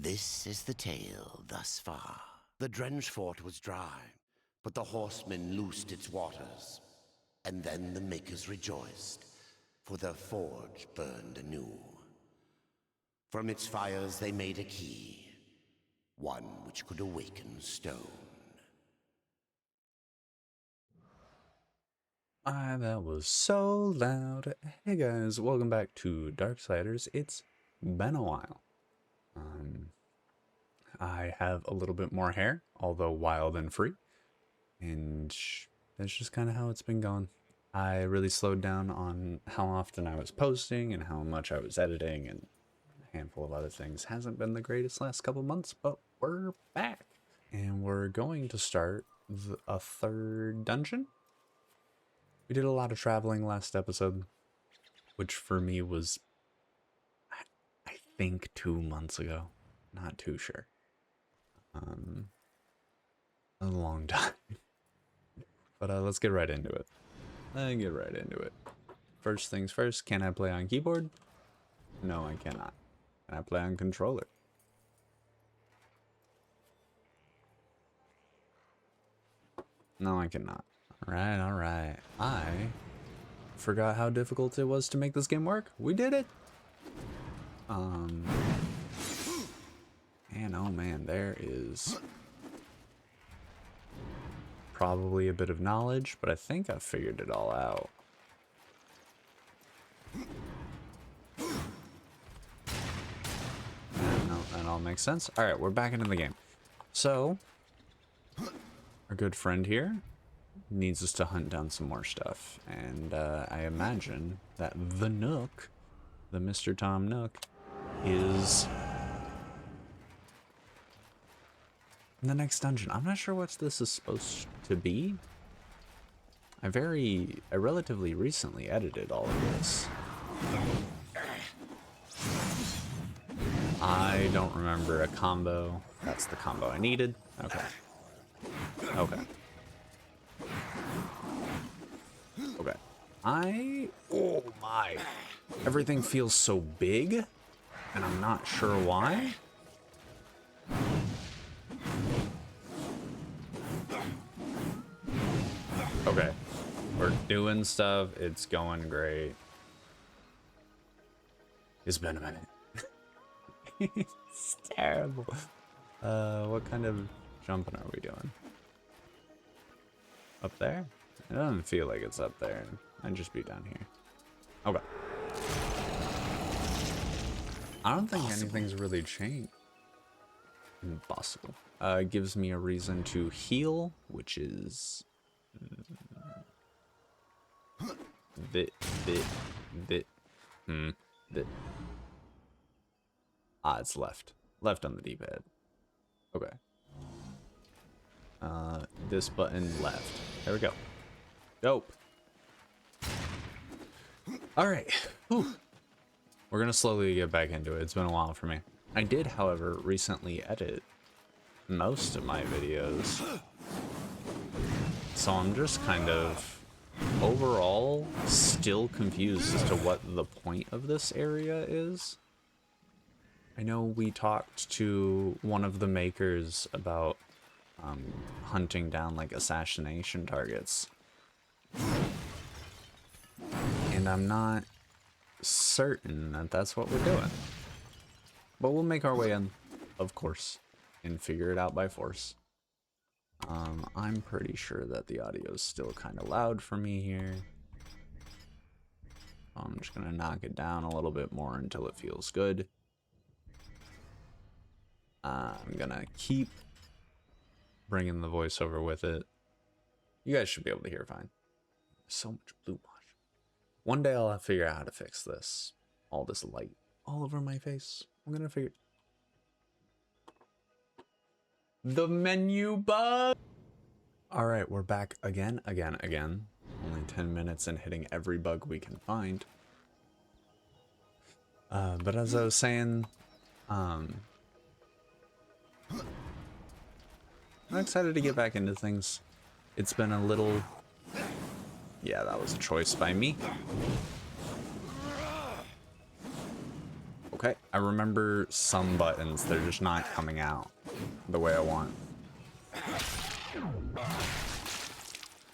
This is the tale thus far. The Drenge Fort was dry, but the horsemen loosed its waters. And then the Makers rejoiced, for their forge burned anew. From its fires they made a key, one which could awaken stone. That was so loud. Hey guys, welcome back to Darksiders. It's been a while. I have a little bit more hair, although wild and free. And that's just kind of how it's been going. I really slowed down on how often I was posting and how much I was editing, and a handful of other things. Hasn't been the greatest last couple months, but we're back. And we're going to start a third dungeon. We did a lot of traveling last episode, which for me was, I think, 2 months ago. Not too sure. A long time. But let's get right into it. First things first, can I play on keyboard? No, I cannot. Can I play on controller? No, I cannot. Alright. I forgot how difficult it was to make this game work. We did it! Man, oh man, there is probably a bit of knowledge, but I think I figured it all out. No, that all makes sense. Alright, we're back into the game. So, our good friend here needs us to hunt down some more stuff, and I imagine that the Nook, the Mr. Tom Nook, is in the next dungeon. I'm not sure what this is supposed to be. I relatively recently edited all of this. I don't remember a combo. That's the combo I needed. Okay. Oh my. Everything feels so big, and I'm not sure why. Okay. We're doing stuff. It's going great. It's been a minute. It's terrible. What kind of jumping are we doing? Up there? It doesn't feel like it's up there. I'd just be down here. Okay. I don't think anything's really changed. Impossible. Gives me a reason to heal, which is this. It's left. Left on the D-pad. Okay. This button left. There we go. Dope. Alright. We're gonna slowly get back into it. It's been a while for me. I did, however, recently edit most of my videos. So I'm just kind of overall still confused as to what the point of this area is. I know we talked to one of the makers about hunting down like assassination targets. And I'm not certain that that's what we're doing. But we'll make our way in, of course, and figure it out by force. I'm pretty sure that the audio is still kind of loud for me here. I'm just gonna knock it down a little bit more until it feels good. I'm gonna keep bringing the voiceover with it. You guys should be able to hear fine. So much blue wash. One day I'll have to figure out how to fix this. All this light all over my face. I'm gonna figure. The menu bug. All right, we're back again. Only 10 minutes and hitting every bug we can find. But as I was saying, I'm excited to get back into things. It's been a little... Yeah, that was a choice by me. Okay. Okay, I remember some buttons, they're just not coming out the way I want.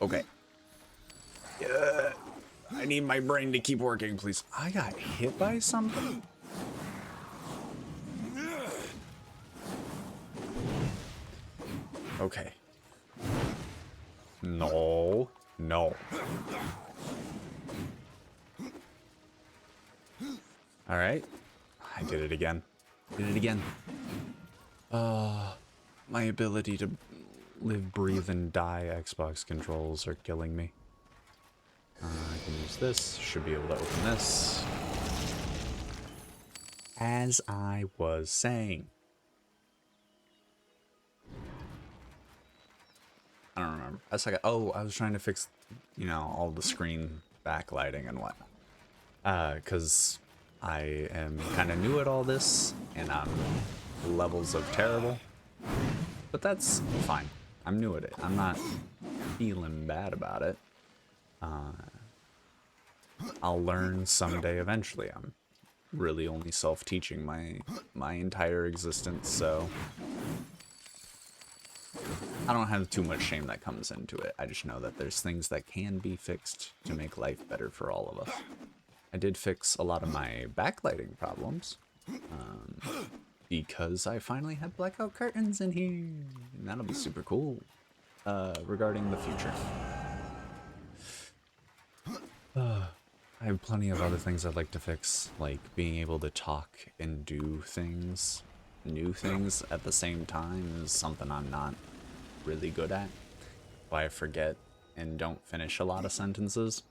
Okay. Yeah. I need my brain to keep working, please. I got hit by something? Okay. No. No. Alright. I did it again. Did it again. My ability to live, breathe, and die Xbox controls are killing me. I can use this. Should be able to open this. As I was saying. I don't remember. That's like, oh, I was trying to fix, you know, all the screen backlighting and whatnot. Because I am kind of new at all this, and I'm levels of terrible. But that's fine. I'm new at it. I'm not feeling bad about it. I'll learn someday eventually. I'm really only self-teaching my entire existence, so I don't have too much shame that comes into it. I just know that there's things that can be fixed to make life better for all of us. I did fix a lot of my backlighting problems, because I finally have blackout curtains in here, and that'll be super cool, regarding the future. I have plenty of other things I'd like to fix, like being able to talk and do things, new things at the same time is something I'm not really good at. Why I forget and don't finish a lot of sentences,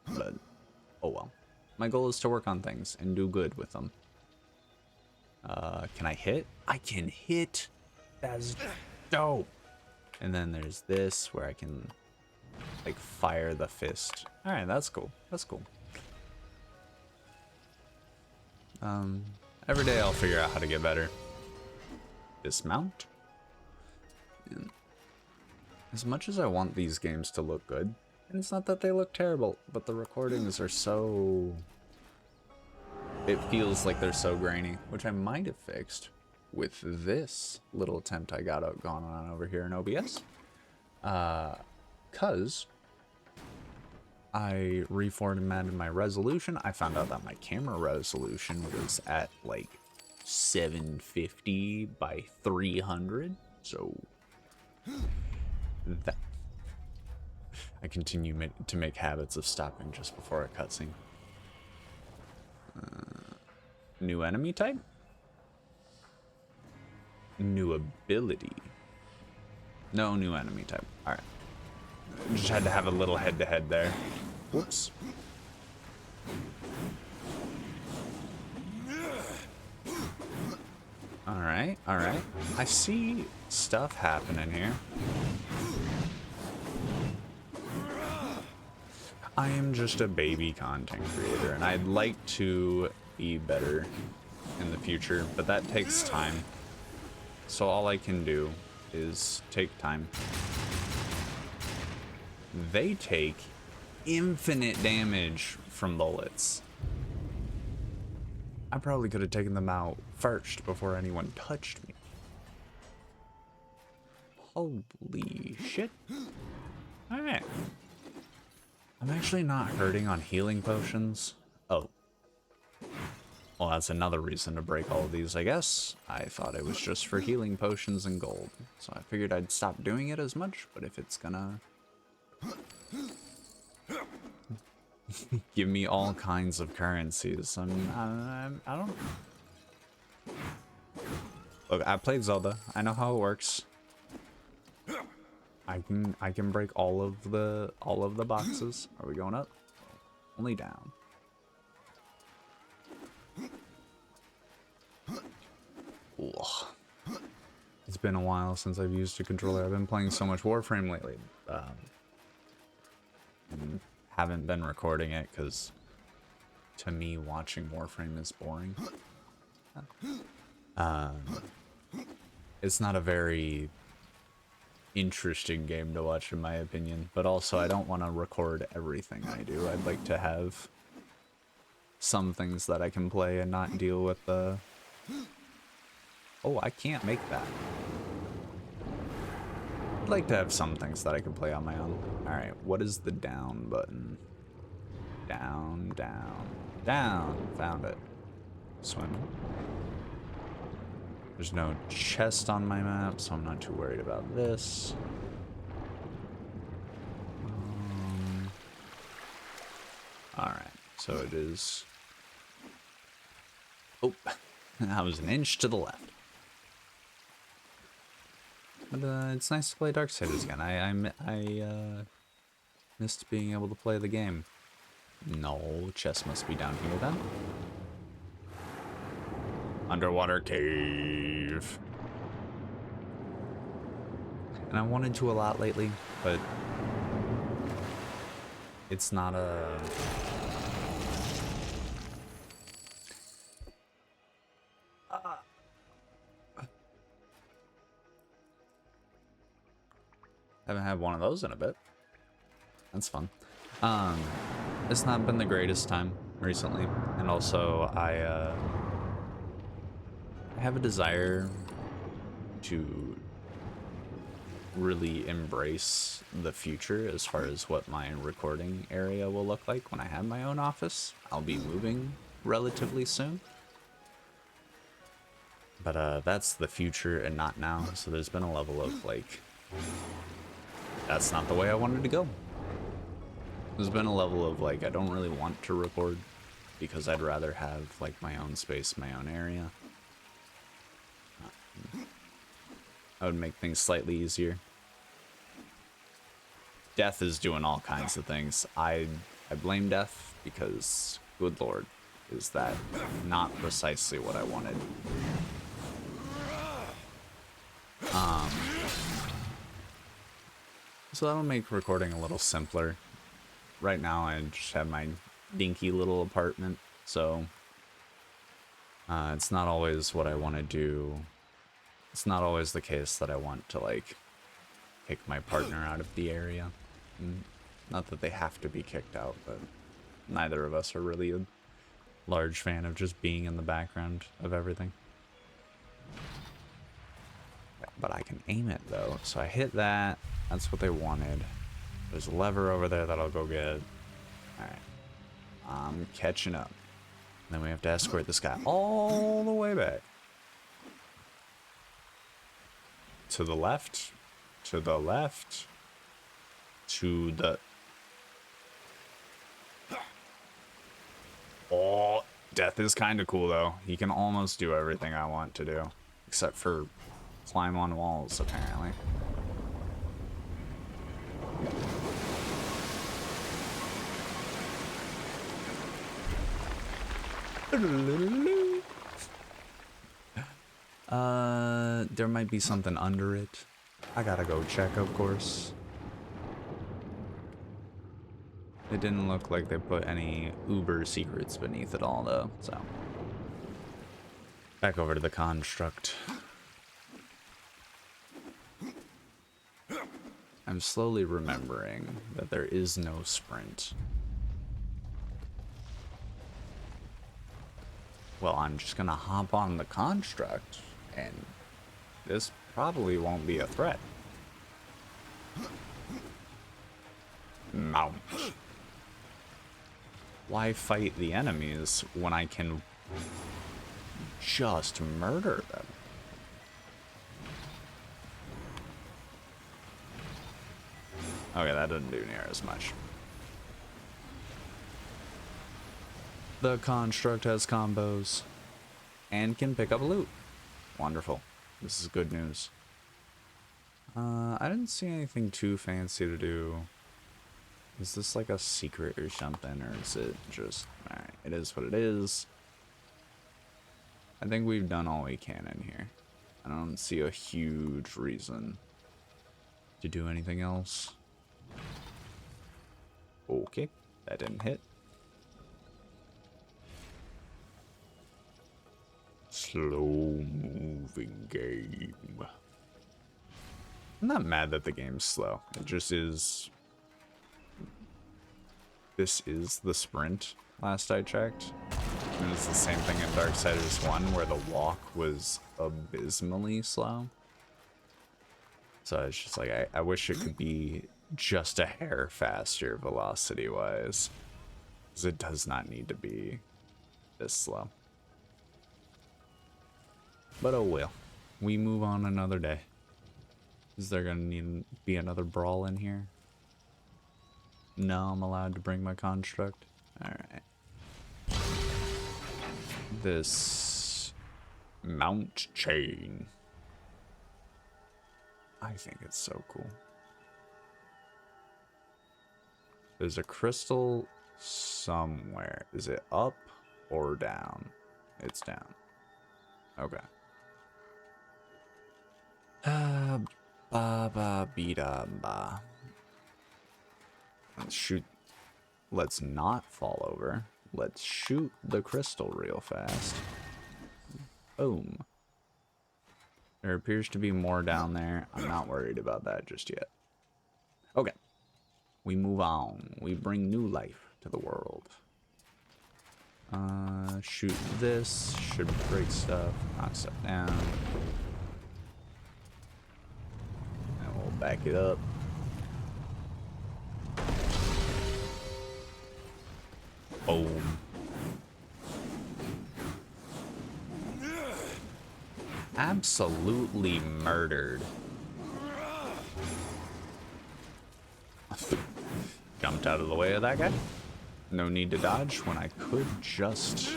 but oh well. My goal is to work on things and do good with them. Can I hit? I can hit! That's dope! And then there's this where I can like fire the fist. Alright, that's cool. That's cool. Every day I'll figure out how to get better. Dismount. And as much as I want these games to look good, and it's not that they look terrible, but the recordings are so... It feels like they're so grainy, which I might have fixed with this little attempt I got going on over here in OBS. 'Cause I reformatted my resolution. I found out that my camera resolution was at like 750 by 300. So that I continue to make habits of stopping just before a cutscene. New enemy type? New ability. No new enemy type. Alright. Just had to have a little head-to-head there. Whoops. Alright, alright. I see stuff happening here. I am just a baby content creator, and I'd like to be better in the future, but that takes time. So all I can do is take time. They take infinite damage from bullets. I probably could have taken them out first before anyone touched me. Holy shit. Alright. I'm actually not hurting on healing potions. Oh. Well, that's another reason to break all of these, I guess. I thought it was just for healing potions and gold. So I figured I'd stop doing it as much, but if it's gonna give me all kinds of currencies, I don't... Look, I played Zelda. I know how it works. I can break all of the boxes. Are we going up? Only down. Ugh. It's been a while since I've used a controller. I've been playing so much Warframe lately. And haven't been recording it because to me watching Warframe is boring. It's not a very interesting game to watch in my opinion, but also I don't want to record everything I do. I'd like to have some things that I can play and not deal with the... Oh, I can't make that. I'd like to have some things that I can play on my own. Alright, what is the down button? Down, down, down. Found it. Swim. There's no chest on my map, so I'm not too worried about this. Alright, so it is... Oh, I was an inch to the left. But it's nice to play Darksiders again. I missed being able to play the game. No, chest must be down here then. Underwater cave. And I wanted to a lot lately, but it's not a... Haven't had one of those in a bit. That's fun. It's not been the greatest time recently, and also I have a desire to really embrace the future as far as what my recording area will look like when I have my own office. I'll be moving relatively soon. But that's the future and not now, so there's been a level of like, that's not the way I wanted to go. There's been a level of like, I don't really want to record because I'd rather have like my own space, my own area. That would make things slightly easier. Death is doing all kinds of things. I blame Death because, good lord, is that not precisely what I wanted. So that'll make recording a little simpler. Right now I just have my dinky little apartment, so it's not always what I want to do. It's not always the case that I want to like kick my partner out of the area. Not that they have to be kicked out, but neither of us are really a large fan of just being in the background of everything. But I can aim it though, so I hit that. That's what they wanted. There's a lever over there that I'll go get. Alright. I'm catching up. Then we have to escort this guy all the way back. To the left. To the left. To the... Oh, Death is kind of cool though. He can almost do everything I want to do. Except for climb on walls, apparently. There might be something under it. I gotta go check, of course. It didn't look like they put any uber secrets beneath it all, though, so. Back over to the construct. I'm slowly remembering that there is no sprint. Well, I'm just gonna hop on the construct, and this probably won't be a threat. Mount. Why fight the enemies when I can just murder them? Okay, that doesn't do near as much. The construct has combos and can pick up loot. Wonderful. This is good news. I didn't see anything too fancy to do. Is this like a secret or something, or is it just... Alright, it is what it is. I think we've done all we can in here. I don't see a huge reason to do anything else. Okay, that didn't hit. Slow moving game. I'm not mad that the game's slow. It just is. This is the sprint, last I checked. It was the same thing in Darksiders 1 where the walk was abysmally slow. So it's just like, I wish it could be just a hair faster velocity-wise. Because it does not need to be this slow. But oh well. We move on another day. Is there gonna be another brawl in here? No, I'm allowed to bring my construct. Alright. This mount chain. I think it's so cool. There's a crystal somewhere. Is it up or down? It's down. Okay. Ba ba bida ba. Let's shoot. Let's not fall over. Let's shoot the crystal real fast. Boom. There appears to be more down there. I'm not worried about that just yet. Okay. We move on. We bring new life to the world. Shoot this. Should break stuff. Knock stuff down. And we'll back it up. Boom. Absolutely murdered. Jumped out of the way of that guy. No need to dodge when I could just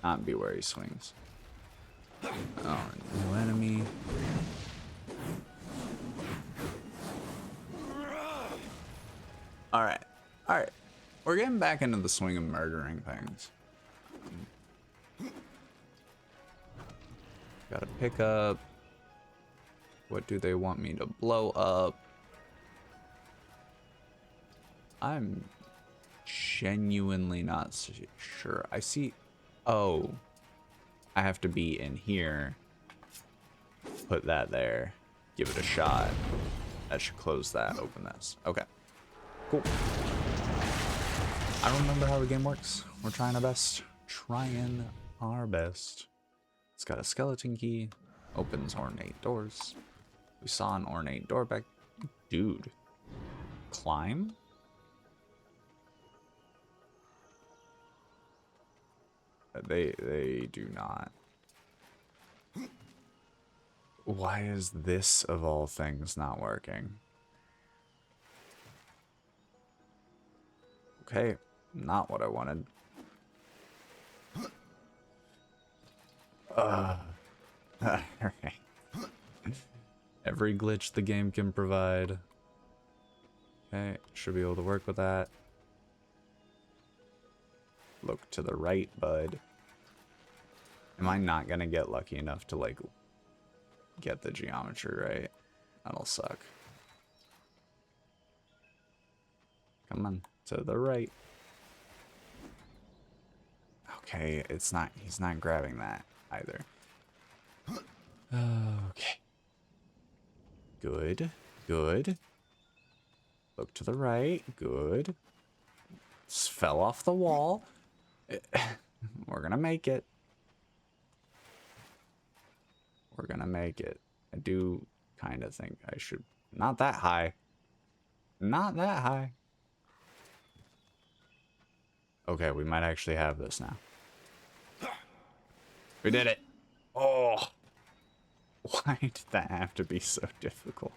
not be where he swings. Oh, new enemy. Alright. Alright. We're getting back into the swing of murdering things. Gotta pick up. What do they want me to blow up? I'm genuinely not sure. I see. Oh. I have to be in here. Put that there. Give it a shot. That should close that. Open this. Okay. Cool. I don't remember how the game works. We're trying our best. Trying our best. It's got a skeleton key. Opens ornate doors. We saw an ornate door back. Dude. Climb? They do not. Why is this, of all things, not working? Okay, not what I wanted. Alright. Every glitch the game can provide. Okay, should be able to work with that. Look to the right, bud. Am I not gonna get lucky enough to, like, get the geometry right? That'll suck. Come on, to the right. Okay, it's not, he's not grabbing that either. Okay. Good, good. Look to the right, good. Just fell off the wall. We're gonna make it. We're gonna make it. I do kind of think I should... Not that high. Not that high. Okay, we might actually have this now. We did it. Oh. Why did that have to be so difficult?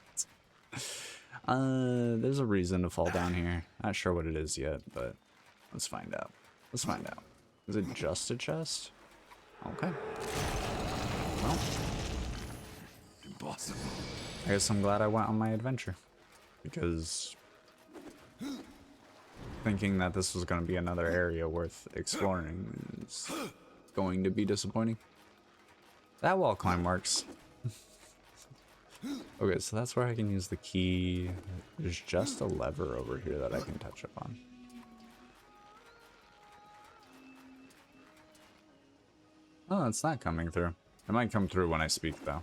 There's a reason to fall down here. Not sure what it is yet, but let's find out. Let's find out. Is it just a chest? Okay. Well. Impossible. I guess I'm glad I went on my adventure. Because thinking that this was going to be another area worth exploring is going to be disappointing. That wall climb works. Okay, so that's where I can use the key. There's just a lever over here that I can touch upon. Oh, it's not coming through. It might come through when I speak, though.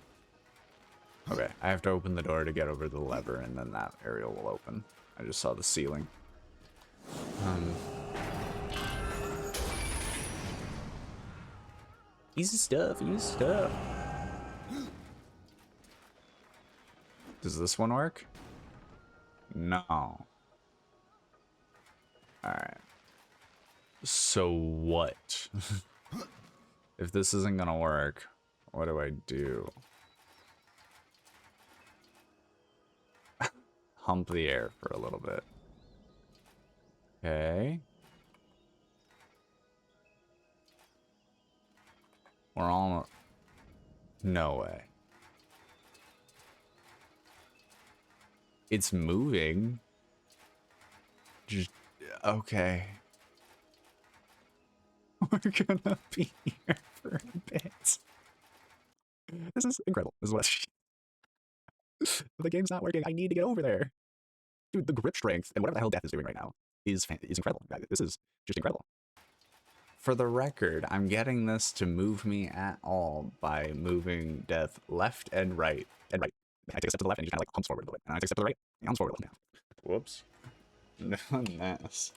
Okay, I have to open the door to get over the lever, and then that area will open. I just saw the ceiling. Easy stuff, easy stuff. Does this one work? No. Alright. So what? If this isn't gonna work, what do I do? Hump the air for a little bit. Okay. We're almost... No way. It's moving. Just... Okay. We're gonna be here for a bit. This is incredible. This is what... The game's not working. I need to get over there. Dude, the grip strength and whatever the hell Death is doing right now is incredible. This is just incredible. For the record, I'm getting this to move me at all by moving Death left and right and right. I take a step to the left and he just kind of like humps forward a little bit. And I take a step to the right and he humps forward a little bit. Whoops. No mess.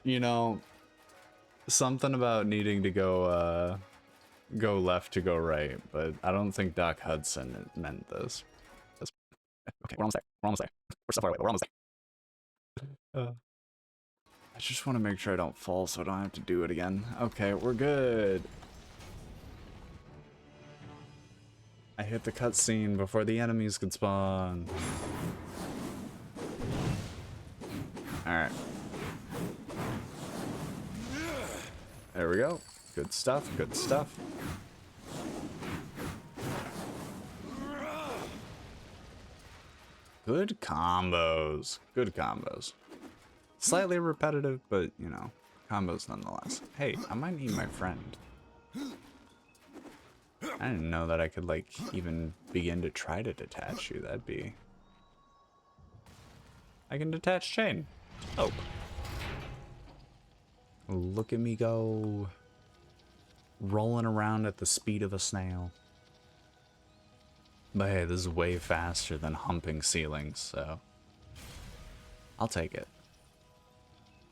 You know, something about needing to go left to go right, but I don't think Doc Hudson meant this. Okay, we're almost there. We're almost there. We're so far away, but we're almost there. I just want to make sure I don't fall so I don't have to do it again. Okay, we're good. I hit the cutscene before the enemies could spawn. Alright. There we go. Good stuff, good stuff. Good combos. Good combos. Slightly repetitive, but, you know, combos nonetheless. Hey, I might need my friend. I didn't know that I could, like, even begin to try to detach you. That'd be... I can detach chain. Oh. Look at me go. Rolling around at the speed of a snail. But hey, this is way faster than humping ceilings, so... I'll take it.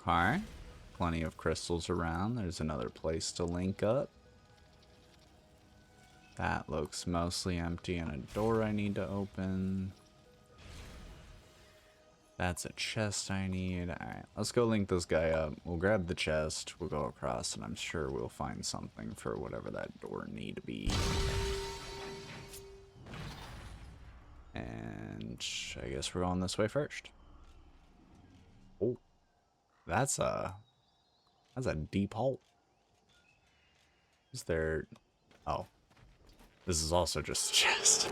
Okay. Plenty of crystals around. There's another place to link up. That looks mostly empty and a door I need to open. That's a chest I need. Alright, let's go link this guy up. We'll grab the chest, we'll go across, and I'm sure we'll find something for whatever that door need to be. And I guess we're going this way first. Oh, that's a deep hole. Is there... Oh. This is also just a chest.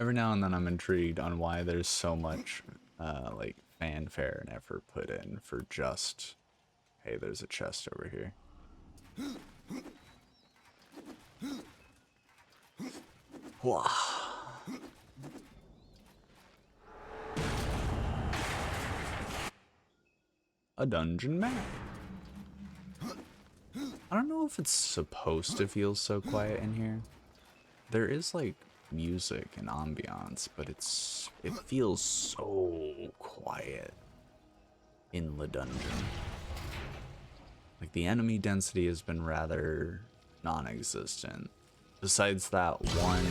Every now and then I'm intrigued on why there's so much, like, fanfare and effort put in for just, hey, there's a chest over here. Wah. A dungeon map. I don't know if it's supposed to feel so quiet in here. There is, like, music and ambiance, but it feels so quiet in the dungeon. Like, the enemy density has been rather non-existent. Besides that one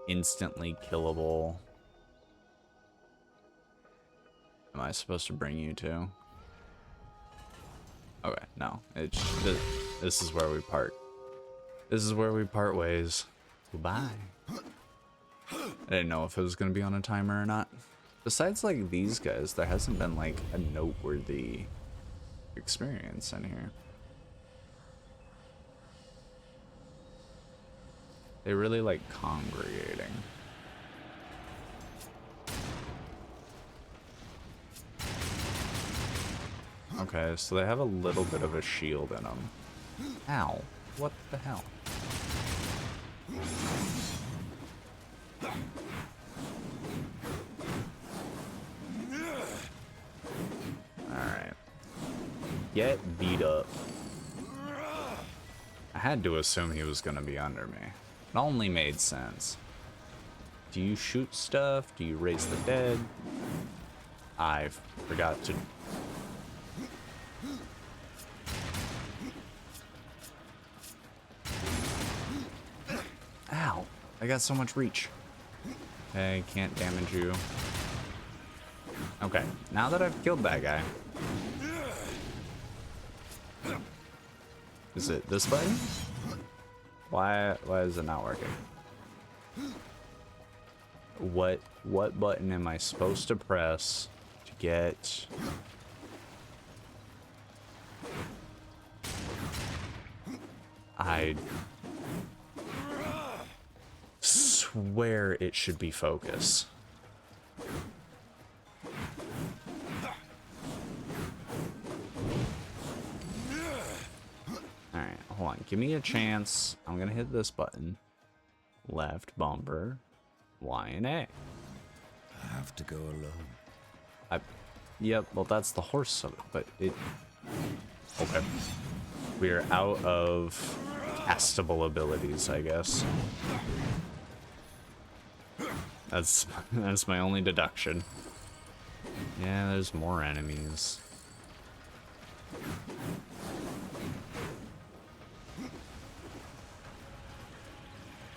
instantly killable... Am I supposed to bring you to? Okay, no. This is where we part. This is where we part ways. Goodbye. I didn't know if it was going to be on a timer or not. Besides, like, these guys, there hasn't been, like, a noteworthy experience in here. They really like congregating. Okay, so they have a little bit of a shield in them. Ow. What the hell? Alright. Get beat up. I had to assume he was gonna be under me. It only made sense. Do you shoot stuff? Do you raise the dead? I forgot to... Ow! I got so much reach. Okay, can't damage you. Okay, now that I've killed that guy... Is it this button? Why is it not working? What button am I supposed to press to get... I swear it should be focus. Alright, hold on. Give me a chance. I'm gonna hit this button. Left bumper. Y and A. I have to go alone. Yep, well that's the horse of it, but it... Okay. We're out of castable abilities, I guess. That's my only deduction. Yeah, there's more enemies.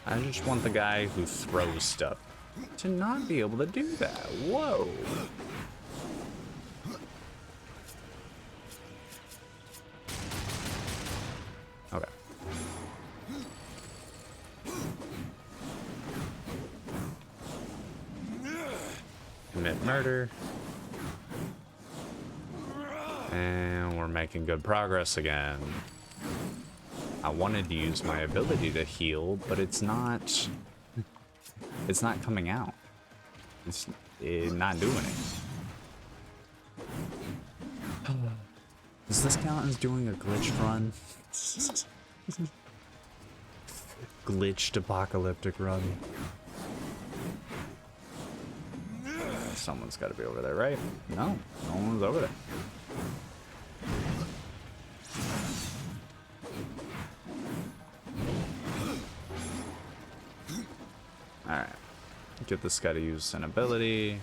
I just want the guy who throws stuff to not be able to do that. Whoa. Okay. Commit murder. And we're making good progress again. I wanted to use my ability to heal, but it's not coming out. It's not doing it. Does this count as doing a glitched run? Glitched apocalyptic run. Someone's got to be over there, right? No one's over there. Alright. Get this guy to use an ability.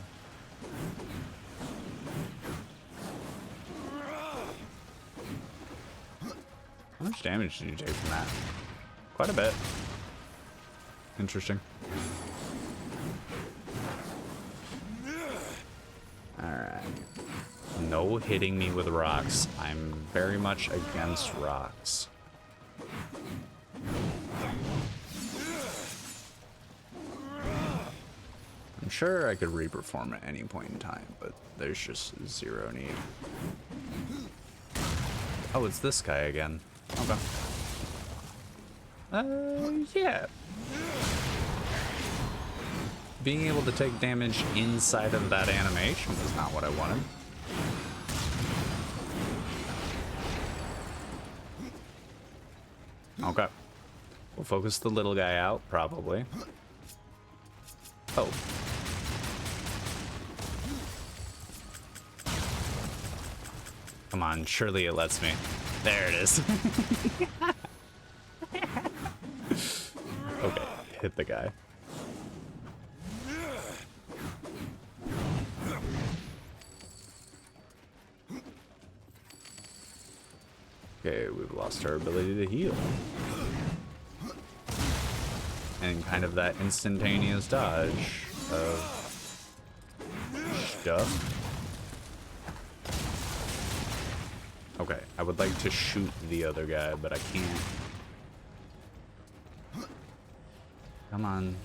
How much damage did you take from that? Quite a bit. Interesting. Alright. No hitting me with rocks. I'm very much against rocks. I'm sure I could reperform at any point in time, but there's just zero need. Oh, it's this guy again. Okay. Yeah. Being able to take damage inside of that animation was not what I wanted. Okay. We'll focus the little guy out, probably. Oh. Come on, surely it lets me. There it is. Okay, hit the guy. Okay, we've lost our ability to heal. And kind of that instantaneous dodge of stuff. Okay, I would like to shoot the other guy, but I can't. Come on.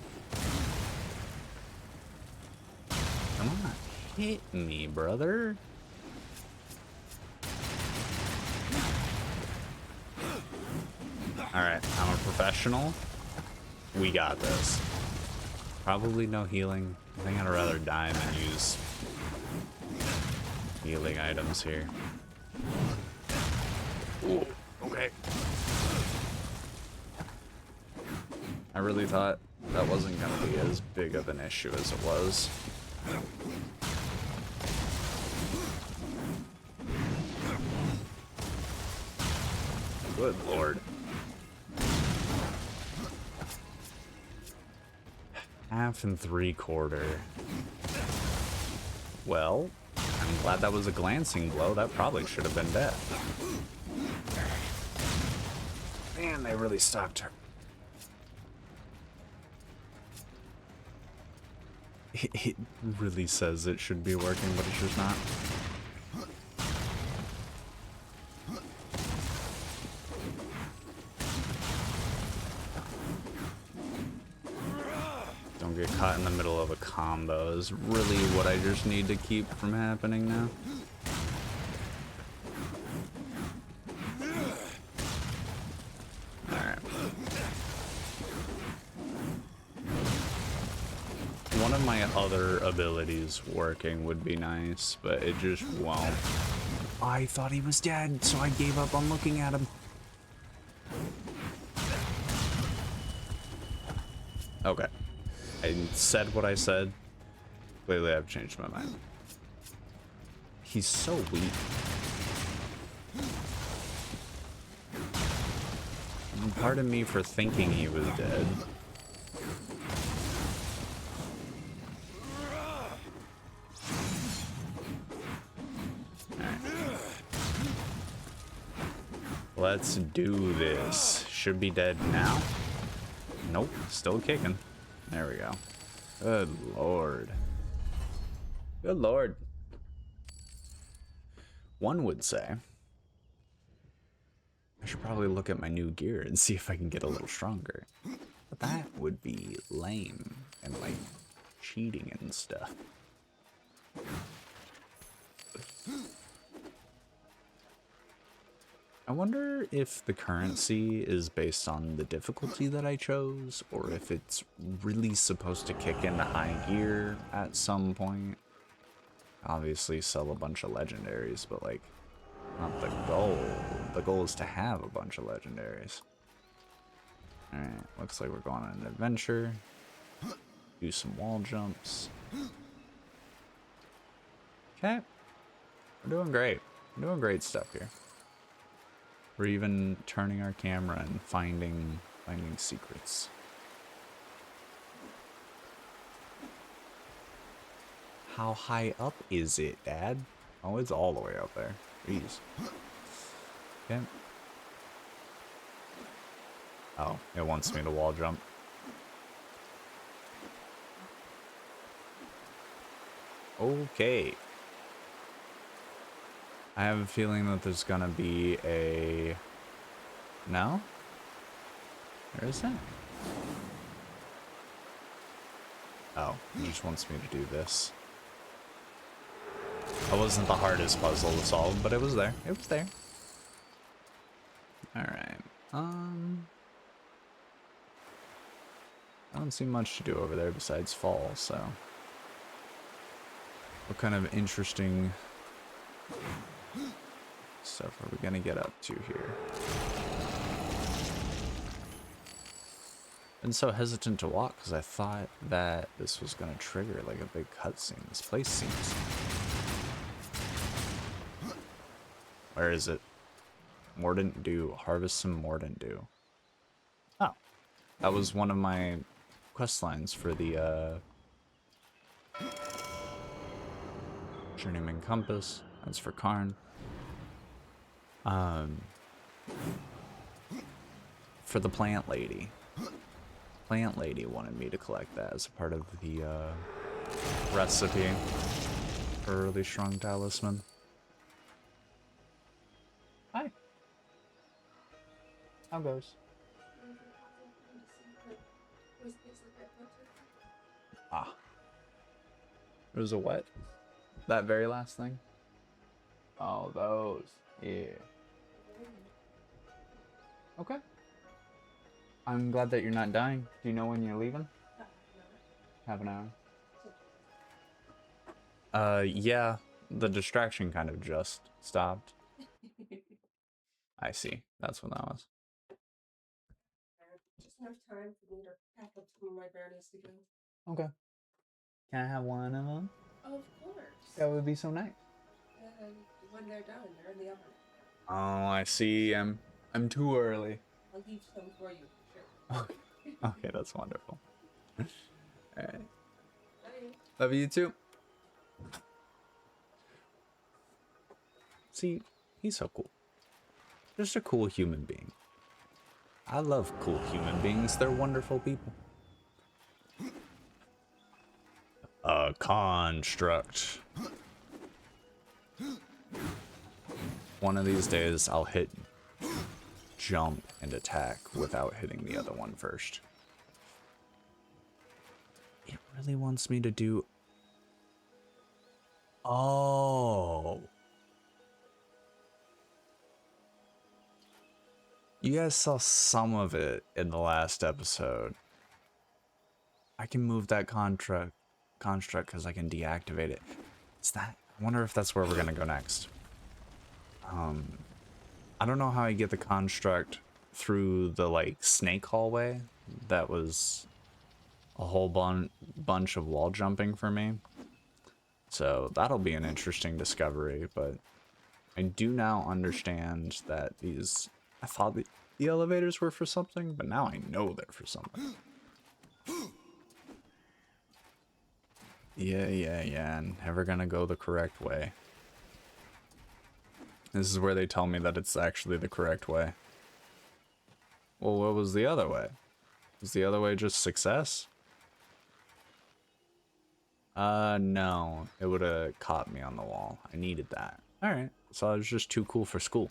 Come on, hit me, brother. Alright, I'm a professional. We got this. Probably no healing. I think I'd rather die than use healing items here. Ooh, okay. I really thought that wasn't going to be as big of an issue as it was. Good lord. 1.5 3/4. Well, I'm glad that was a glancing blow. That probably should have been dead. Man, they really stopped her. It really says it should be working, but it's just not. Don't get caught in the middle of a combo is really what I just need to keep from happening now. Alright. One of my other abilities working would be nice, but it just won't. I thought he was dead, so I gave up on looking at him. Okay. I said what I said. Clearly I've changed my mind. He's so weak. And pardon me for thinking he was dead. Let's do this. Should be dead now. Nope, still kicking. There we go. Good lord. Good lord. One would say I should probably look at my new gear and see if I can get a little stronger. But that would be lame and like cheating and stuff. I wonder if the currency is based on the difficulty that I chose, or if it's really supposed to kick into high gear at some point. Obviously sell a bunch of legendaries, but like, not the goal. The goal is to have a bunch of legendaries. Alright, looks like we're going on an adventure. Do some wall jumps. Okay. We're doing great. We're doing great stuff here. We're even turning our camera and finding secrets. How high up is it, Dad? Oh, it's all the way up there. Jeez. Okay. Oh, it wants me to wall jump. Okay. I have a feeling that there's gonna be a... No? Where is that? Oh, it just wants me to do this. That wasn't the hardest puzzle to solve, but it was there. It was there. Alright. I don't see much to do over there besides fall, so... What kind of interesting stuff are we gonna get up to here? Been so hesitant to walk because I thought that this was gonna trigger like a big cutscene. This place seems... Where is it? Mordant Dew. Harvest some Mordant Dew. Oh. That was one of my quest lines for the Journeyman Compass. That's for Karn. For the Plant Lady. Plant Lady wanted me to collect that as a part of the recipe for a really strong talisman. Hi. How goes? Ah. It was a what? That very last thing? Oh, those. Yeah. Okay. I'm glad that you're not dying. Do you know when you're leaving? Half an hour. Yeah. The distraction kind of just stopped. I see. That's what that was. Just enough time for me to pack up some of my brownies to go. Okay. Can I have one of them? Of course. That would be so nice. When they're done, they're in the oven. Oh, I see. I'm too early. I'll leave some for you, for sure. Okay, that's wonderful. Alright. Bye. Love you too. See, he's so cool. Just a cool human being. I love cool human beings. They're wonderful people. A construct. One of these days, I'll hit jump and attack without hitting the other one first. It really wants me to do... Oh. You guys saw some of it in the last episode. I can move that construct because I can deactivate it. Is that? I wonder if that's where we're gonna go next. I don't know how I get the construct through the like snake hallway. That was a whole bunch of wall jumping for me. So that'll be an interesting discovery, but I do now understand that these... I thought the elevators were for something, but now I know they're for something. Yeah, never gonna go the correct way. This is where they tell me that it's actually the correct way. Well, what was the other way? Was the other way just success? No. It would have caught me on the wall. I needed that. Alright, so I was just too cool for school.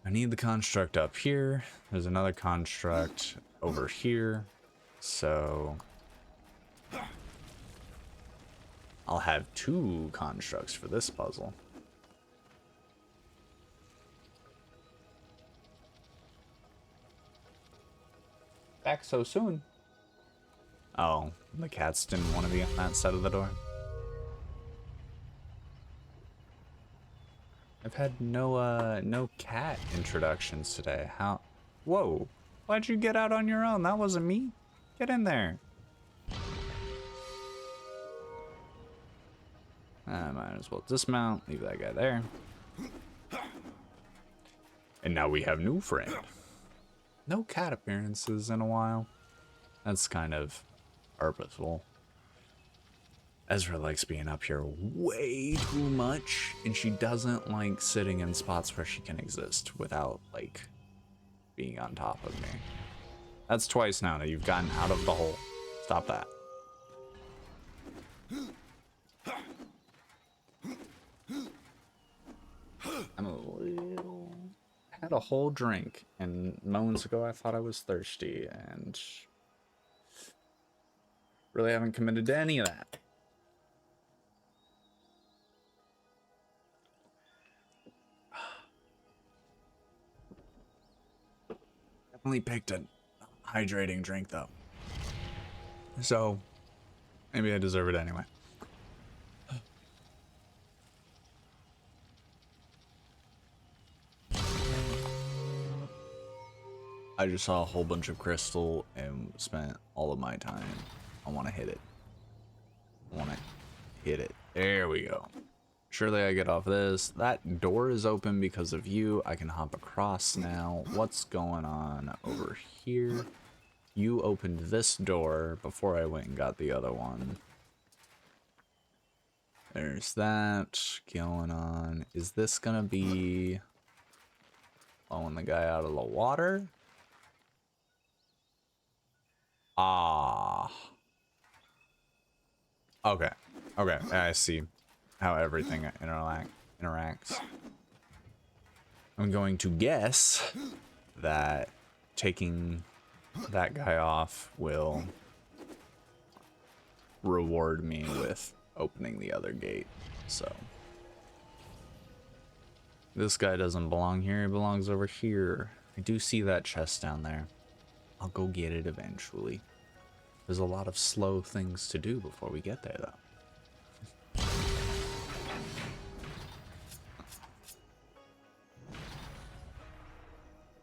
I need the construct up here. There's another construct over here. So... I'll have 2 constructs for this puzzle. Back so soon. Oh, the cats didn't want to be on that side of the door. I've had no cat introductions today. How? Whoa! Why'd you get out on your own? That wasn't me. Get in there. I might as well dismount. Leave that guy there. And now we have new friend. No cat appearances in a while. That's kind of purposeful. Ezra likes being up here way too much, and she doesn't like sitting in spots where she can exist without, like, being on top of me. That's twice now that you've gotten out of the hole. Stop that. I'm a little... I had a whole drink, and moments ago I thought I was thirsty, and really haven't committed to any of that. Definitely picked a hydrating drink though, so maybe I deserve it anyway. I just saw a whole bunch of crystal and spent all of my time. I want to hit it. I want to hit it. There we go. Surely I get off this. That door is open because of you. I can hop across now. What's going on over here? You opened this door before I went and got the other one. There's that going on. Is this gonna be blowing the guy out of the water? Ah. Okay. Okay, I see how everything interacts. I'm going to guess that taking that guy off will reward me with opening the other gate. So this guy doesn't belong here, he belongs over here. I do see that chest down there. I'll go get it eventually. There's a lot of slow things to do before we get there though.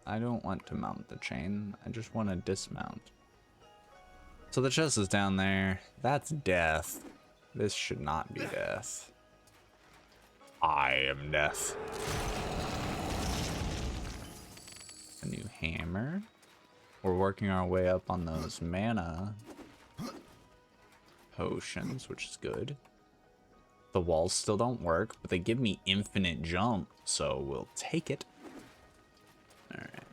I don't want to mount the chain, I just want to dismount. So the chest is down there. That's death. This should not be death. I am death. A new hammer. We're working our way up on those mana potions, which is good. The walls still don't work, but they give me infinite jump, so we'll take it. Alright.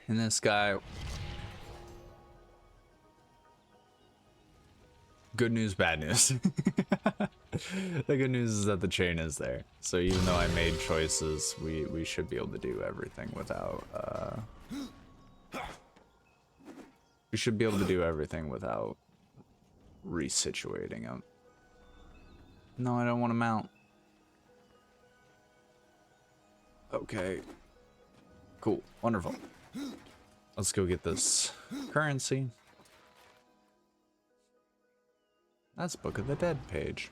And this guy... Good news, bad news. The good news is that the chain is there. So even though I made choices, we should be able to do everything without... We should be able to do everything without resituating him. No, I don't want to mount. Okay. Cool. Wonderful. Let's go get this currency. That's Book of the Dead page.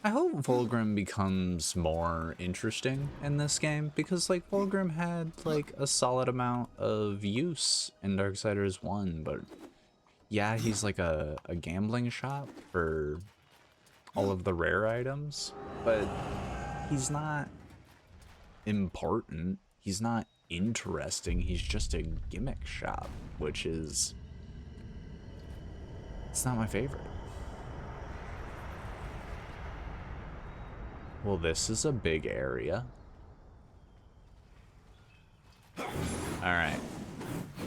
I hope Vulgrim becomes more interesting in this game, because like Vulgrim had like a solid amount of use in Darksiders 1, but yeah, he's like a gambling shop for all of the rare items, but he's not important, he's not interesting, he's just a gimmick shop, which is, it's not my favorite. Well, this is a big area. Alright.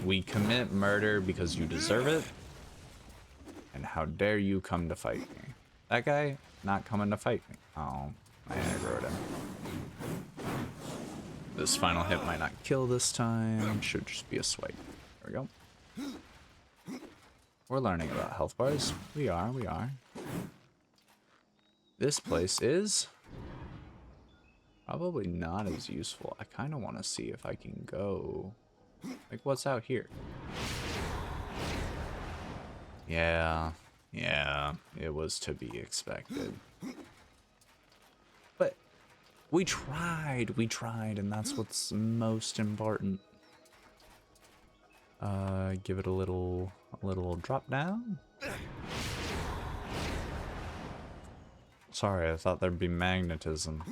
We commit murder because you deserve it. And how dare you come to fight me? That guy not coming to fight me. Oh, I aggroed him. This final hit might not kill this time. Should just be a swipe. There we go. We're learning about health bars. We are. This place is... probably not as useful. I kind of want to see if I can go... like, what's out here? Yeah, it was to be expected. But we tried, and that's what's most important. Give it a little drop down. Sorry, I thought there'd be magnetism.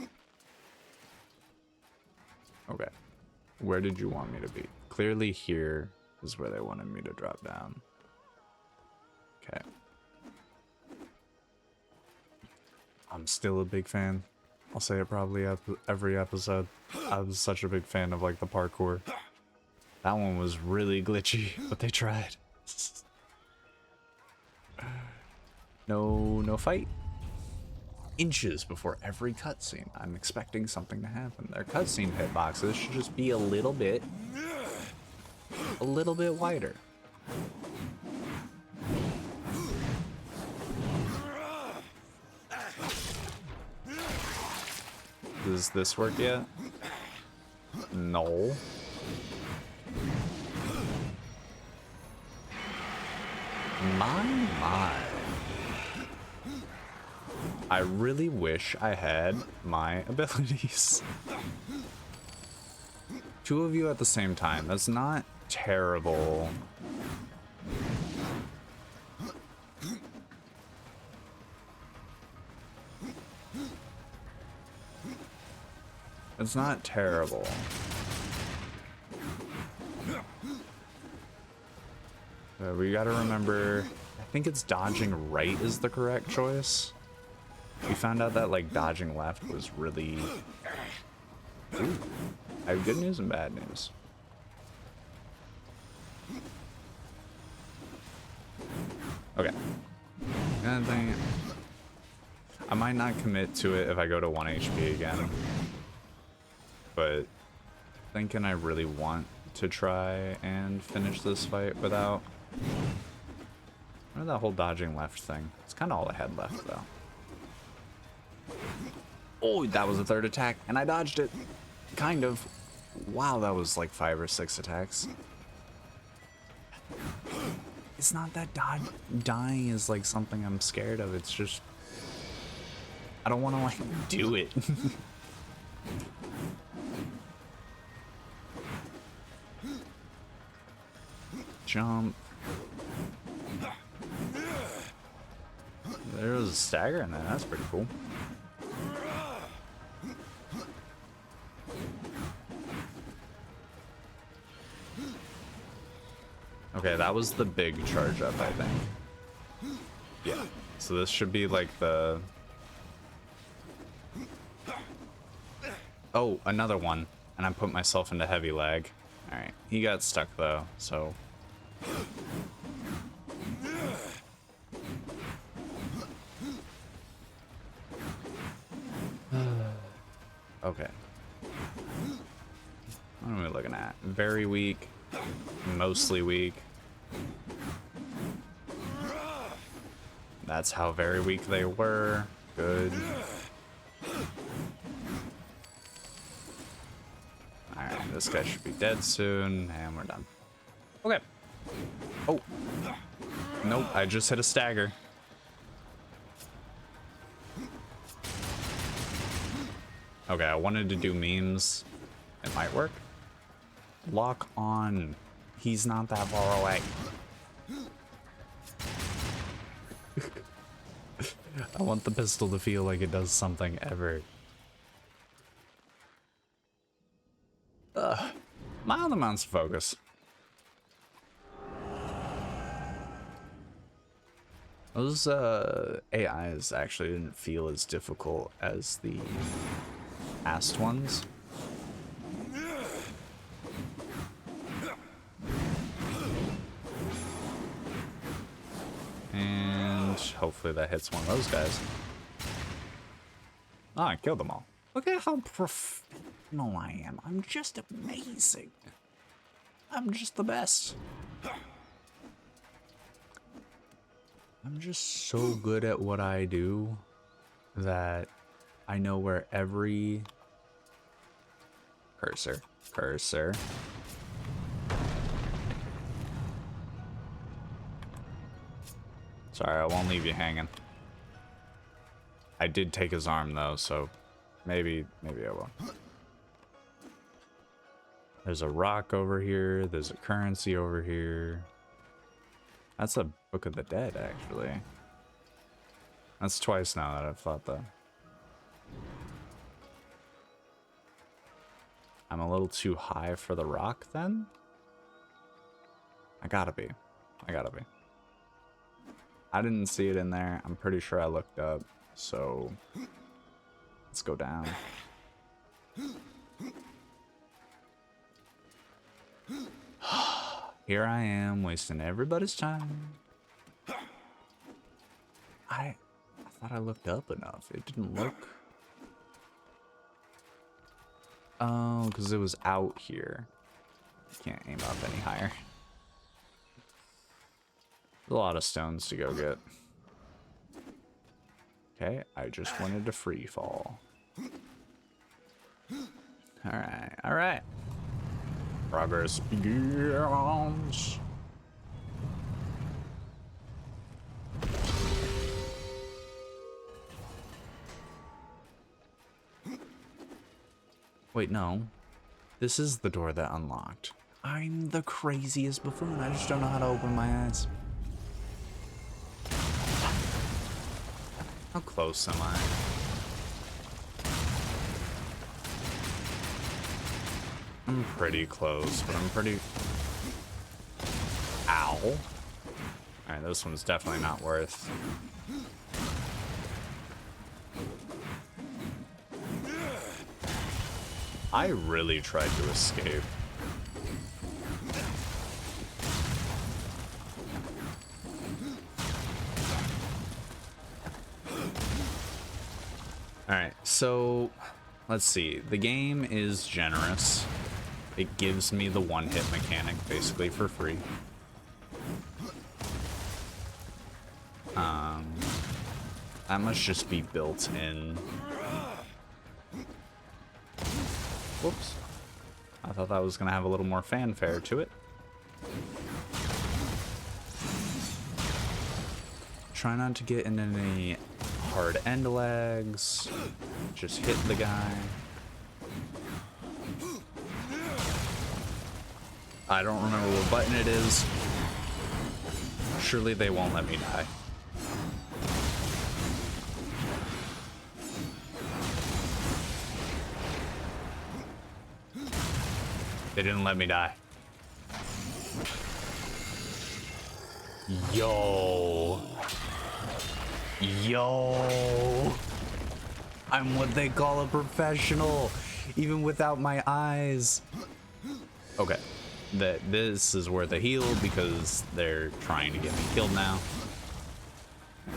Okay, where did you want me to be? Clearly here is where they wanted me to drop down. Okay. I'm still a big fan. I'll say it probably every episode. I was such a big fan of like the parkour. That one was really glitchy, but they tried. No fight. Inches before every cutscene, I'm expecting something to happen. Their cutscene hitboxes should just be a little bit wider. Does this work yet? No. My. I really wish I had my abilities. Two of you at the same time. That's not terrible. It's not terrible. We gotta remember, I think it's dodging right is the correct choice. We found out that like dodging left was really... Ooh, I have good news and bad news. Okay. God dang it. I might not commit to it if I go to 1 HP again. But thinking I really want to try and finish this fight without... Remember that whole dodging left thing? It's kind of all I had left though. Oh, that was a third attack, and I dodged it. Kind of. Wow, that was like 5 or 6 attacks. It's not that dying is like something I'm scared of. It's just... I don't want to like do it. Jump. There was a stagger in there. That's pretty cool. Okay, that was the big charge up, I think. Yeah. So this should be like the... Oh, another one. And I put myself into heavy lag. Alright, he got stuck though, so... Okay. What are we looking at? Very weak. Mostly weak. That's how very weak they were. Good. Alright, this guy should be dead soon, and we're done. Okay. Oh. Nope, I just hit a stagger. Okay, I wanted to do memes. It might work. Lock on. He's not that far away. I want the pistol to feel like it does something ever. Mild amounts of focus. Those AIs actually didn't feel as difficult as the past ones. And hopefully that hits one of those guys. Ah, I killed them all. Look at how professional I am. I'm just amazing. I'm just the best. I'm just so good at what I do that I know where every cursor. Sorry, I won't leave you hanging. I did take his arm though, so maybe I will. There's a rock over here. There's a currency over here. That's a Book of the Dead, actually. That's twice now that I've thought that. I'm a little too high for the rock, then? I gotta be. I didn't see it in there. I'm pretty sure I looked up, so let's go down. Here I am, wasting everybody's time. I thought I looked up enough. It didn't look... Oh, because it was out here. Can't aim up any higher. A lot of stones to go get. Okay, I just wanted to free fall. Alright. Progress begins. Wait, no. This is the door that unlocked. I'm the craziest buffoon. I just don't know how to open my eyes. How close am I? I'm pretty close, but I'm pretty... Ow. Alright, this one's definitely not worth... I really tried to escape. Alright, so let's see. The game is generous. It gives me the one-hit mechanic basically for free. That must just be built in. Whoops. I thought that was gonna have a little more fanfare to it. Try not to get into any hard end lags. Just hit the guy. I don't remember what button it is. Surely they won't let me die. They didn't let me die. Yo. Yo! I'm what they call a professional, even without my eyes. Okay, this is worth a heal because they're trying to get me killed now.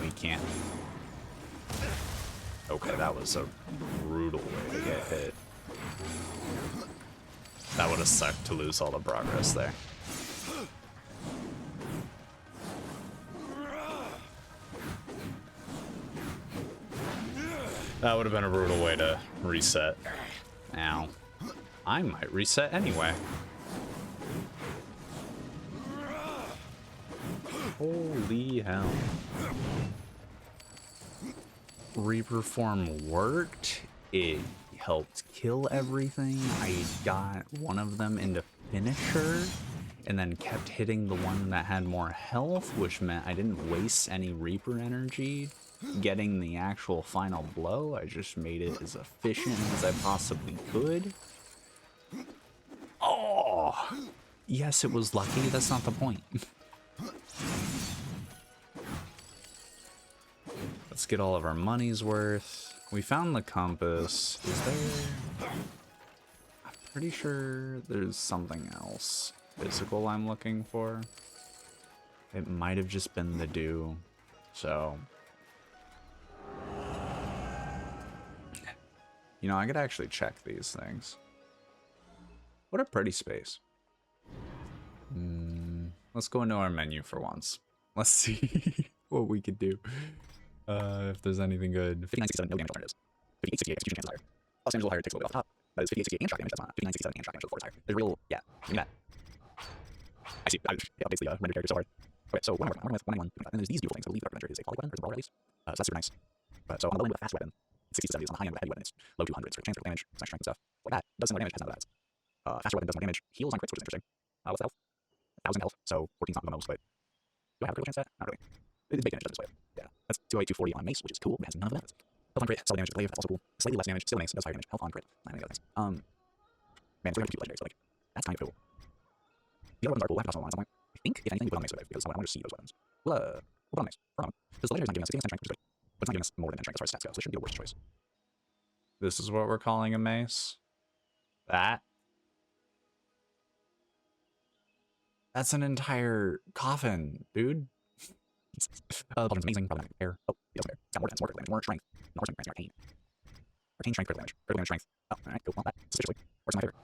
We can't. Okay, that was a brutal way to get hit. That would have sucked to lose all the progress there. That would have been a brutal way to reset. Now, I might reset anyway. Holy hell. Reaper form worked. It helped kill everything. I got one of them into finisher and then kept hitting the one that had more health, which meant I didn't waste any Reaper energy getting the actual final blow. I just made it as efficient as I possibly could. Oh, yes, it was lucky. That's not the point. Let's get all of our money's worth. We found the compass. Is there... I'm pretty sure there's something else physical I'm looking for. It might have just been the dew. So... You know, I could actually check these things. What a pretty space. Let's go into our menu for once. Let's see what we could do. If there's anything good. 5967, no damage alternatives. 5868, execution chance is higher. Plus damage is a little higher, takes a little bit off the top. That is 5868 and shock damage, that's not. 5967 and shock damage, so the 4 is higher. There's real, yeah, give me that. I see, yeah, basically, rendered character so hard. Okay, so one more with 191. And then there's these beautiful things. I believe the Dark Adventure is a poly weapon, or a brawl at least. So that's super nice. So on the low end with a fast weapon, 60 to 70 is on the high end with a heavy weapon. It's low 200s for chance critical damage, slash strength and stuff. Like that, does similar damage, has none of that. Faster weapon does more damage, heals on crits, which is interesting. What's the health? 1000 health, so 14's not the most, but do I have a critical chance at that? Not really. It's big damage, doesn't display it. Yeah, that's 208, 240 on mace, which is cool, but it has none of that. Health on crit, cell damage with glaive, that's also cool. Slightly less damage, still nice, does higher damage. Health on crit, not many other things. Man, it's 300 legendary, so like, that's kind of cool. The other weapons are cool, I have to toss them on at some point. I think, if anything, we put on mace with it, because I want to see those weapons. We'll put on mace, for a moment. Because the legendary's not giving us 60% strength, which is good. But it's not giving us more than strength as far as stats go, so it shouldn't be the worst choice. This is what we're calling a mace? That's an entire coffin, dude. Pauldron's amazing, probably not air. Oh, he doesn't air. It's got more defense, more critical damage, more strength. No, more strength grants arcane. Arcane strength, critical damage. Critical damage strength. Oh, alright, cool. Not bad. Suspiciously. Works in my favor.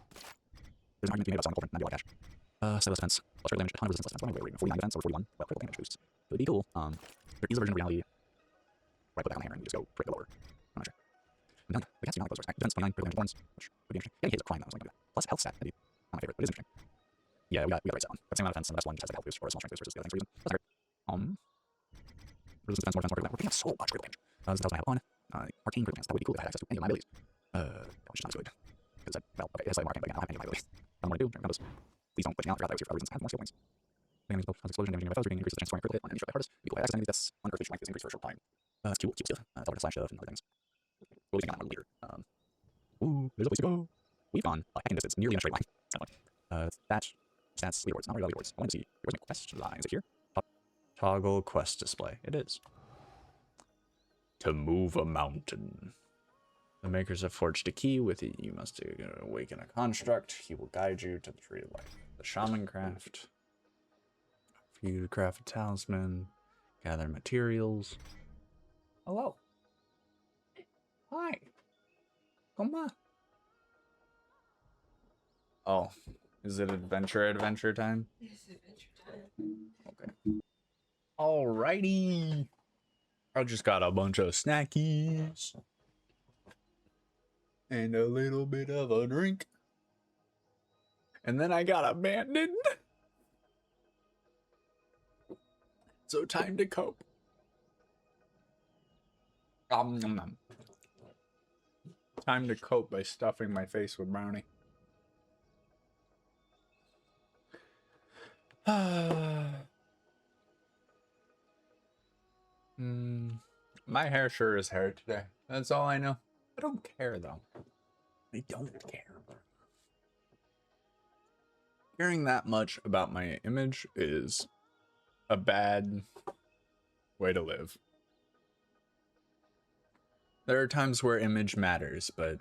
There's an argument to be made about Sonic Cauldron, not be like Ash. Stylus defense. Plus critical damage, a ton of resistance, less defense. What am I rating? 49 defense over 41? Well, critical damage boosts. It would be cool. There is a version of reality where I put back on the hammer and we just go pretty lower. I'm not sure. I'm done. The cast do not close. Defense 29, critical damage thorns, which would be interesting. Getting hit is a crime, though, so I can do that. Plus health stat, that'd be not my favorite, but it is interesting. Yeah, we got the right set on. Got the same amount of defense, and the best one just has like health boost or a small strength boost versus the other things for reason. That's great. Resistance defense, more defense, more critical damage. We're picking up so much critical damage. This tells me I have one. Arcane critical damage. That would be cool if I had access to any of my abilities. Which is not as good. Because well, okay, it's slightly more arcane, but again, I don't have any of my abilities. I don't want to do. Numbers. Please don't put me out. I forgot that was here for reasons. I have more skill points. Damage both cause explosion, damaging my foes, regain increases the chance of scoring critical hit on enemies right hardest. Be cool. I access enemies that's unearthly strength is increased for a short time. It's cool, cute stuff. Teleporter slash stuff and other things. We'll be taking on one leader. Ooh, there's a place to go. We've gone a heckin' distance, nearly in a straight line. That stats leaderboards, not really leaderboards. I want to see. Where's my quest line? Is it here? Toggle quest display. It is. To move a mountain. The makers have forged a key. With it, you must awaken a construct. He will guide you to the tree of life. The shaman craft. For you to craft a talisman. Gather materials. Hello. Hi. Come on. Oh, is it adventure time? It's adventure time. Okay. Alrighty. I just got a bunch of snackies. And a little bit of a drink. And then I got abandoned. So time to cope. Time to cope by stuffing my face with brownie. My hair sure is hair today. That's all I know. I don't care though. I don't care. Caring that much about my image is a bad way to live. There are times where image matters, but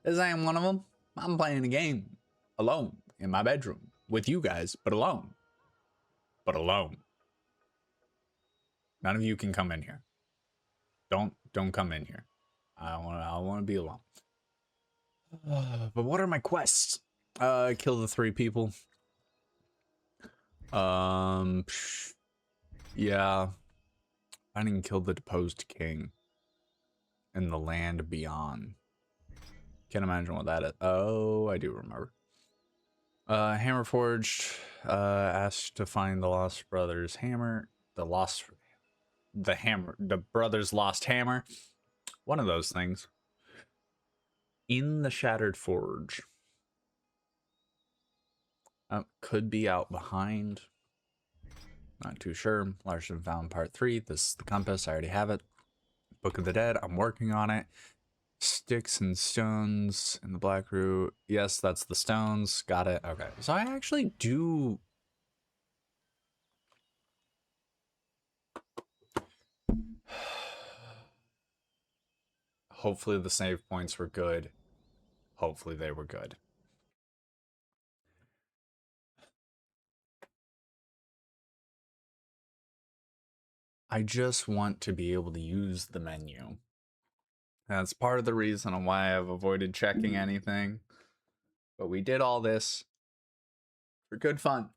this ain't one of them. I'm playing a game alone in my bedroom with you guys, but alone. But alone. None of you can come in here. Don't come in here. I want to be alone. But what are my quests? Kill the 3 people. Yeah. I didn't kill the deposed king in the land beyond. Can't imagine what that is. Oh, I do remember. Hammerforged asked to find the Lost Brothers hammer. The brothers lost hammer. One of those things. In the Shattered Forge. Could be out behind. Not too sure. Larson found part 3. This is the compass. I already have it. Book of the Dead. I'm working on it. Sticks and stones in the black root. Yes, that's the stones. Got it. Okay. So I actually do. Hopefully the save points were good. Hopefully they were good. I just want to be able to use the menu. That's part of the reason on why I've avoided checking anything. But we did all this for good fun.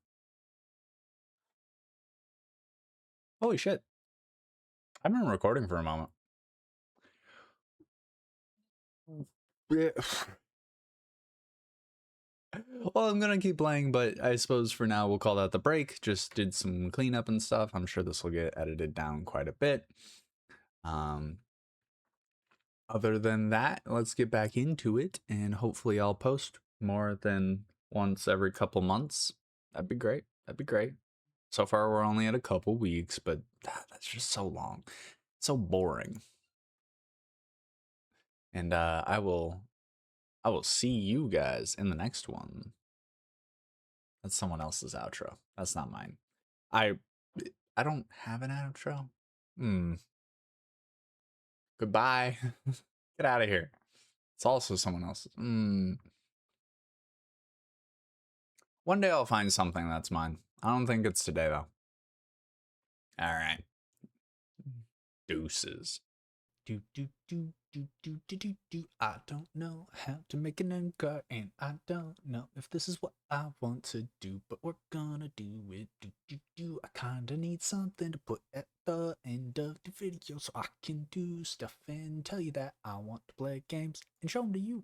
Holy shit. I've been recording for a moment. Well, I'm gonna keep playing, but I suppose for now we'll call that the break. Just did some cleanup and stuff. I'm sure this will get edited down quite a bit. Other than that, let's get back into it, and hopefully I'll post more than once every couple months. That'd be great. That'd be great. So far, we're only at a couple weeks, but that's just so long. It's so boring. And I will see you guys in the next one. That's someone else's outro. That's not mine. I don't have an outro. Goodbye. Get out of here. It's also someone else's. One day I'll find something that's mine. I don't think it's today, though. All right. Deuces. I don't know how to make an end card, and I don't know if this is what I want to do, but we're gonna do it. I kinda need something to put at the end of the video so I can do stuff and tell you that I want to play games and show them to you.